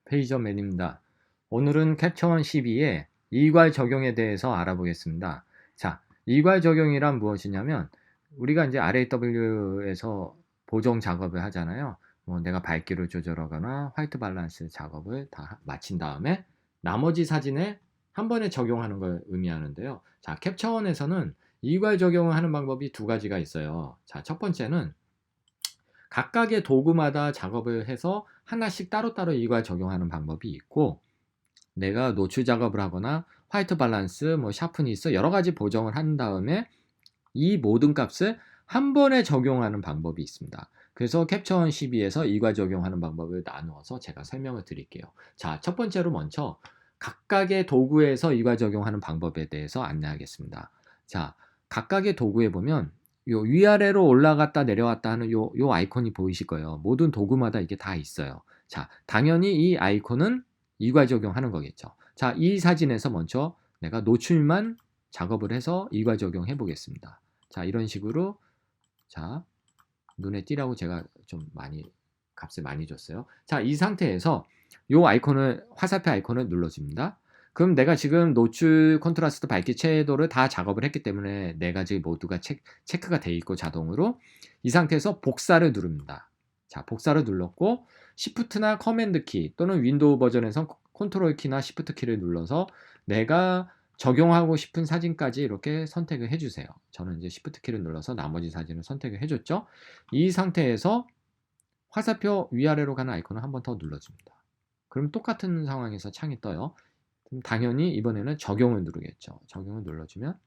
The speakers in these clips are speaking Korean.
페이저맨입니다. 오늘은 캡처원 12의 이괄 적용에 대해서 알아보겠습니다. 자, 이괄 적용이란 무엇이냐면 우리가 이제 RAW에서 보정 작업을 하잖아요. 뭐 내가 밝기를 조절하거나 화이트 밸런스 작업을 다 마친 다음에 나머지 사진에 한 번에 적용하는 걸 의미하는데요. 자, 캡처원에서는 이괄 적용을 하는 방법이 두 가지가 있어요. 자, 첫 번째는 각각의 도구마다 작업을 해서 하나씩 따로따로 이괄 적용하는 방법이 있고, 내가 노출 작업을 하거나 화이트 밸런스, 뭐 샤프니스 여러 가지 보정을 한 다음에 이 모든 값을 한 번에 적용하는 방법이 있습니다. 그래서 캡처원 12에서 이괄 적용하는 방법을 나누어서 제가 설명을 드릴게요. 자, 첫 번째로 먼저 각각의 도구에서 이괄 적용하는 방법에 대해서 안내하겠습니다. 자, 각각의 도구에 보면 요 위아래로 올라갔다 내려왔다 하는 요 아이콘이 보이실 거예요. 모든 도구마다 이게 다 있어요. 자, 당연히 이 아이콘은 이괄 적용하는 거겠죠. 자, 이 사진에서 먼저 내가 노출만 작업을 해서 이괄 적용해 보겠습니다. 자, 이런 식으로, 자, 눈에 띄라고 제가 좀 값을 많이 줬어요. 자, 이 상태에서 요 아이콘을, 화살표 아이콘을 눌러줍니다. 그럼 내가 지금 노출, 컨트라스트, 밝기, 채도를 다 작업을 했기 때문에 네 가지 모두가 체크가 돼 있고 자동으로 이 상태에서 복사를 누릅니다. 자, 복사를 눌렀고 Shift나 커맨드 키 또는 윈도우 버전에선 컨트롤 키나 Shift 키를 눌러서 내가 적용하고 싶은 사진까지 이렇게 선택을 해주세요. 저는 이제 Shift 키를 눌러서 나머지 사진을 선택을 해줬죠. 이 상태에서 화살표 위아래로 가는 아이콘을 한 번 더 눌러줍니다. 그럼 똑같은 상황에서 창이 떠요. 그럼 당연히 이번에는 적용을 누르겠죠. 적용을 눌러주면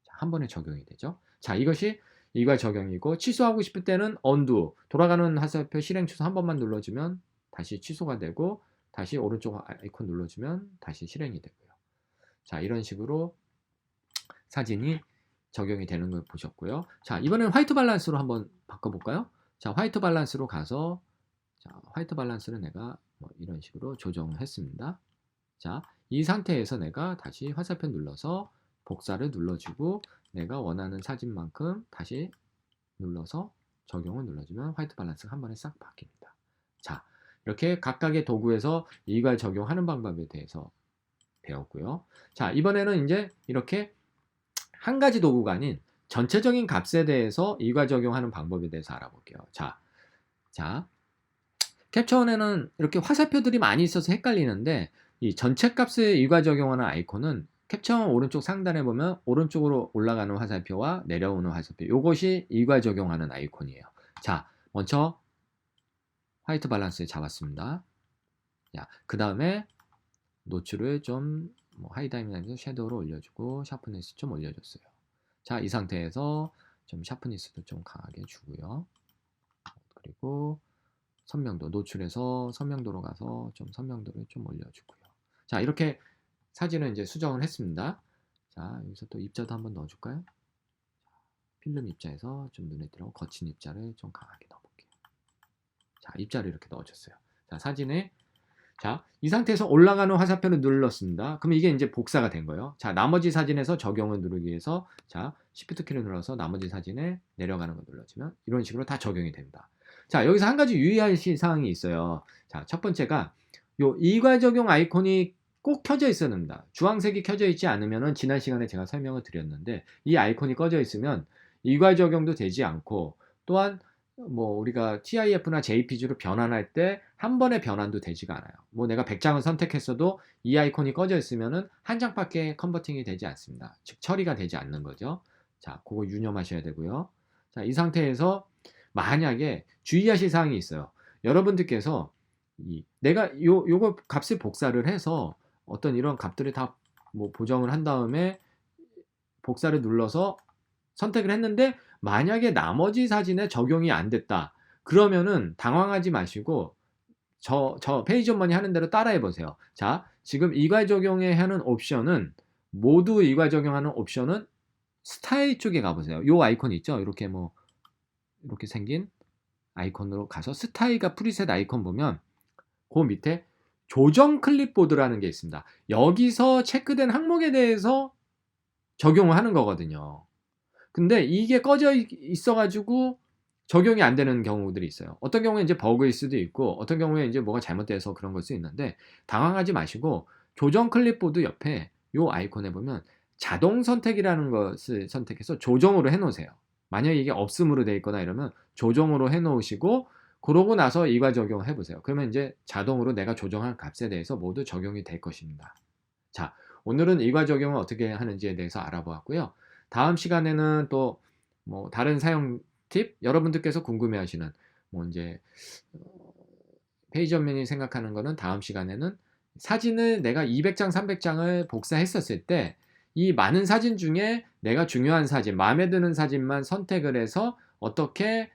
한 번에 적용이 되죠. 자, 이것이 이괄 적용이고, 취소하고 싶을 때는 undo, 돌아가는 화살표 실행 취소 한 번만 눌러주면 다시 취소가 되고, 다시 오른쪽 아이콘 눌러주면 다시 실행이 되고요. 자, 이런 식으로 사진이 적용이 되는 걸 보셨고요. 자, 이번엔 화이트 밸런스로 한번 바꿔볼까요? 자, 화이트 밸런스로 가서, 자, 화이트 밸런스를 내가 뭐 이런 식으로 조정을 했습니다. 자, 이 상태에서 내가 다시 화살표 눌러서 복사를 눌러주고 내가 원하는 사진만큼 다시 눌러서 적용을 눌러주면 화이트 밸런스가 한 번에 싹 바뀝니다. 자, 이렇게 각각의 도구에서 이괄 적용하는 방법에 대해서 배웠고요. 자, 이번에는 이제 이렇게 한 가지 도구가 아닌 전체적인 값에 대해서 이괄 적용하는 방법에 대해서 알아볼게요. 자, 캡처원에는 이렇게 화살표들이 많이 있어서 헷갈리는데, 이 전체 값을 이괄 적용하는 아이콘은 캡처원 오른쪽 상단에 보면 오른쪽으로 올라가는 화살표와 내려오는 화살표, 이것이 이괄 적용하는 아이콘이에요. 자, 먼저 화이트 밸런스를 잡았습니다. 그 다음에 노출을 좀 하이다이민에서 섀도우로 올려주고 샤프니스 좀 올려줬어요. 자, 이 상태에서 좀 샤프니스도 좀 강하게 주고요. 그리고 선명도, 노출에서 선명도로 가서 좀 선명도를 좀 올려주고요. 자, 이렇게 사진을 이제 수정을 했습니다. 자, 여기서 또 입자도 한번 넣어줄까요? 필름 입자에서 좀 눈에 띄라고 거친 입자를 좀 강하게 넣어볼게요. 자, 입자를 이렇게 넣어줬어요. 자, 사진에, 자, 이 상태에서 올라가는 화살표를 눌렀습니다. 그럼 이게 이제 복사가 된 거예요. 자, 나머지 사진에서 적용을 누르기 위해서, 자, Shift 키를 눌러서 나머지 사진에 내려가는 거 눌러주면 이런 식으로 다 적용이 됩니다. 자, 여기서 한 가지 유의하실 사항이 있어요. 자, 첫 번째가 요 이괄 적용 아이콘이 꼭 켜져 있어야 됩니다. 주황색이 켜져 있지 않으면은 지난 시간에 제가 설명을 드렸는데, 이 아이콘이 꺼져 있으면 이괄 적용도 되지 않고, 또한 뭐 우리가 TIF나 JPG로 변환할 때 한 번의 변환도 되지가 않아요. 뭐 내가 100장을 선택했어도 이 아이콘이 꺼져 있으면은 한 장밖에 컨버팅이 되지 않습니다. 즉 처리가 되지 않는 거죠. 자, 그거 유념하셔야 되고요. 자, 이 상태에서 만약에 주의하실 사항이 있어요. 여러분들께서 내가 요거 값을 복사를 해서 어떤 이런 값들을 다 뭐 보정을 한 다음에 복사를 눌러서 선택을 했는데, 만약에 나머지 사진에 적용이 안 됐다. 그러면은 당황하지 마시고 저 페이지 원만이 하는 대로 따라해 보세요. 자, 지금 이괄 적용에 하는 옵션은, 모두 이괄 적용하는 옵션은 스타일 쪽에 가보세요. 요 아이콘 있죠? 이렇게 뭐 이렇게 생긴 아이콘으로 가서 스타일과 프리셋 아이콘 보면 그 밑에 조정 클립보드라는 게 있습니다. 여기서 체크된 항목에 대해서 적용을 하는 거거든요. 근데 이게 꺼져 있어가지고 적용이 안 되는 경우들이 있어요. 어떤 경우에 이제 버그일 수도 있고 어떤 경우에 이제 뭐가 잘못돼서 그런 걸 수 있는데 당황하지 마시고 조정 클립보드 옆에 요 아이콘에 보면 자동 선택이라는 것을 선택해서 조정으로 해 놓으세요. 만약에 이게 없음으로 돼 있거나 이러면 조정으로 해 놓으시고 그러고 나서 일괄 적용을 해 보세요. 그러면 이제 자동으로 내가 조정한 값에 대해서 모두 적용이 될 것입니다. 자, 오늘은 일괄 적용을 어떻게 하는지에 대해서 알아보았고요. 다음 시간에는 또 뭐 다른 사용 팁, 여러분들께서 궁금해하시는 뭐 이제 페이지 연면이 생각하는 거는 다음 시간에는 사진을 내가 200장, 300장을 복사했었을 때 이 많은 사진 중에 내가 중요한 사진, 마음에 드는 사진만 선택을 해서 어떻게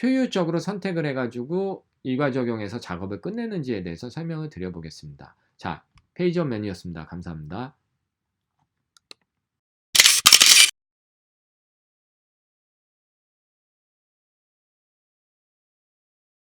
효율적으로 선택을 해가지고 일괄 적용해서 작업을 끝내는지에 대해서 설명을 드려보겠습니다. 자, 페이지 연면이었습니다. 감사합니다.